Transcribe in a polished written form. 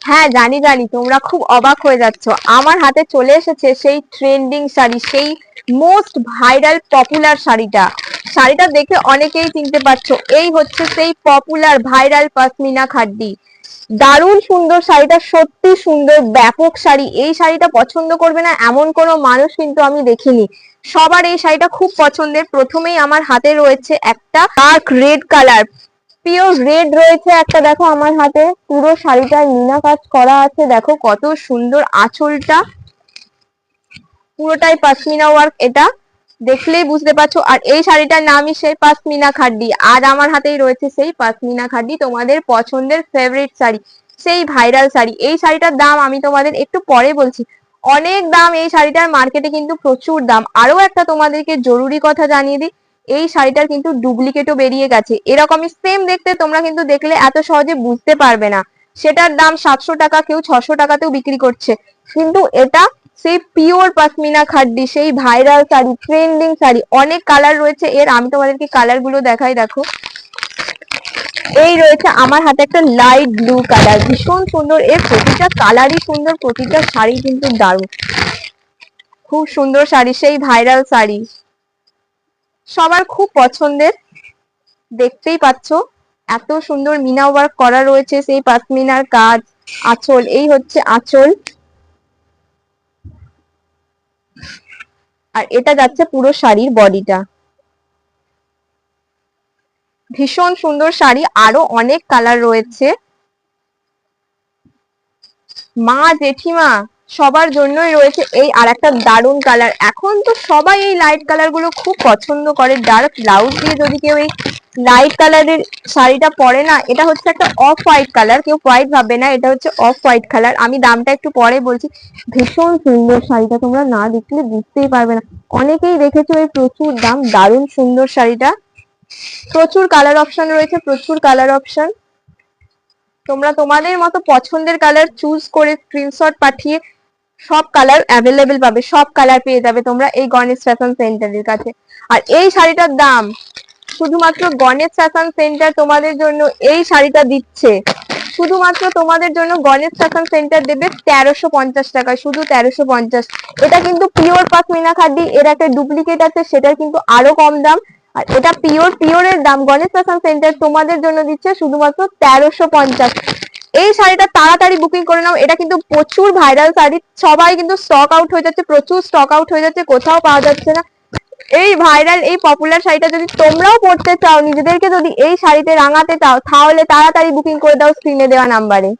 হ্যাঁ জানি জানি, তোমরা খুব অবাক হয়ে যাচ্ছ। আমার হাতে চলে এসেছে সেই ট্রেন্ডিং শাড়ি, সেই মোস্ট ভাইরাল পপুলার শাড়িটা। শাড়িটা দেখে অনেকেই চিনতে পারছো, এই হচ্ছে সেই পপুলার ভাইরাল পশমিনা খাড্ডি। দারুণ সুন্দর শাড়িটা, সত্যি সুন্দর, ব্যাপক শাড়ি। এই শাড়িটা পছন্দ করবে না এমন কোনো মানুষ কিন্তু আমি দেখিনি। সবার এই শাড়িটা খুব পছন্দের। প্রথমেই আমার হাতে রয়েছে একটা dark red colour, pure red রয়েছে একটা। দেখো আমার হাতে পুরো শাড়িটায় মিনা কাজ করা আছে, দেখো কত সুন্দর। আঁচলটা পুরোটাই পশমিনা ওয়ার্ক, এটা দেখলেই বুঝতে পারছো। আর এই শাড়িটার নামই সেই পশমিনা খাড্ডি। আর আমার হাতেই রয়েছে সেই পশমিনা খাড্ডি, তোমাদের পছন্দের ফেভারিট শাড়ি, সেই ভাইরাল শাড়ি। এই শাড়িটার দাম আমি তোমাদের একটু পরে বলছি, অনেক দাম এই শাড়িটার, মার্কেটে কিন্তু প্রচুর দাম। আরো একটা তোমাদেরকে জরুরি কথা জানিয়ে দিই, এই শাড়িটার কিন্তু ডুপ্লিকেটও বেরিয়ে গেছে। এরকমই সেম দেখতে, তোমরা কিন্তু দেখলে এত সহজে বুঝতে পারবে না। সেটার দাম 700 টাকা, কেউ 600 টাকাতেও বিক্রি করছে। কিন্তু এটা সেই পিওর পশমিনা খাড্ডি, সেই ভাইরাল শাড়ি, ট্রেন্ডিং শাড়ি। অনেক কালার রয়েছে এর, আমি তোমাদেরকে কালার গুলো দেখাই। দেখো এই রয়েছে আমার হাতে একটা লাইট ব্লু কালার, ভীষণ সুন্দর। এর প্রতিটা কালারই সুন্দর, প্রতিটা শাড়ি কিন্তু দারুণ, খুব সুন্দর শাড়ি, সেই ভাইরাল শাড়ি, সবার খুব পছন্দের। দেখতেই পাচ্ছ এত সুন্দর মিনা ওয়ার্ক করা রয়েছে, সেই পশমিনার কাজ। আঁচল, এই হচ্ছে আঁচল, আর এটা যাচ্ছে পুরো শাড়ির বডিটা। ভীষণ সুন্দর শাড়ি, আরো অনেক কালার রয়েছে। মা জেঠিমা সবার জন্যই রয়েছে এই আর একটা দারুণ কালার। এখন তো সবাই এই লাইট কালার গুলো খুব পছন্দ করে। ডার্ক ব্লাউজ দিয়ে যদি কেউ এই লাইট কালারের শাড়িটা পরে না, এটা হচ্ছে একটা অফ হোয়াইট কালার, কেউ হোয়াইট ভাববে না, এটা হচ্ছে অফ হোয়াইট কালার। আমি দামটা একটু পরে বলছি। ভীষণ সুন্দর শাড়িটা, তোমরা না দেখলে বুঝতেই পারবে না। অনেকেই দেখেছো, এই প্রচুর দাম, দারুণ সুন্দর শাড়িটা। প্রচুর কালার অপশন রয়েছে, প্রচুর কালার অপশন। তোমরা তোমাদের মতো পছন্দের কালার চুজ করে স্ক্রিনশট পাঠিয়ে সব কালার অ্যাভেলেবেল পাবে, সব কালার পেয়ে যাবে তোমরা এই গণেশ ফ্যাশন সেন্টারের কাছে। আর এই শাড়িটার দাম শুধুমাত্র গণেশ ফ্যাশন সেন্টার তোমাদের জন্য এই শাড়িটা দিচ্ছে, শুধুমাত্র তোমাদের জন্য গণেশ ফ্যাশন সেন্টার দেবে 1350 টাকায়, শুধু 1350। এটা কিন্তু পিওর পশমিনা খাড্ডি, এর একটা ডুপ্লিকেট আছে, সেটার কিন্তু আরো কম দাম। আর এটা পিওরের দাম গণেশ ফ্যাশন সেন্টার তোমাদের জন্য দিচ্ছে শুধুমাত্র 1350। এই শাড়িটা তাড়াতাড়ি বুকিং করে নাও, এটা কিন্তু প্রচুর ভাইরাল শাড়ি, সবাই কিন্তু স্টক আউট হয়ে যাচ্ছে, প্রচুর স্টক আউট হয়ে যাচ্ছে, কোথাও পাওয়া যাচ্ছে না। এই ভাইরাল এই পপুলার শাড়িটা যদি তোমরাও পরতে চাও, নিজেদেরকে যদি এই শাড়িতে রাঙাতে চাও, তাহলে তাড়াতাড়ি বুকিং করে দাও স্ক্রিনে দেওয়া নাম্বারে।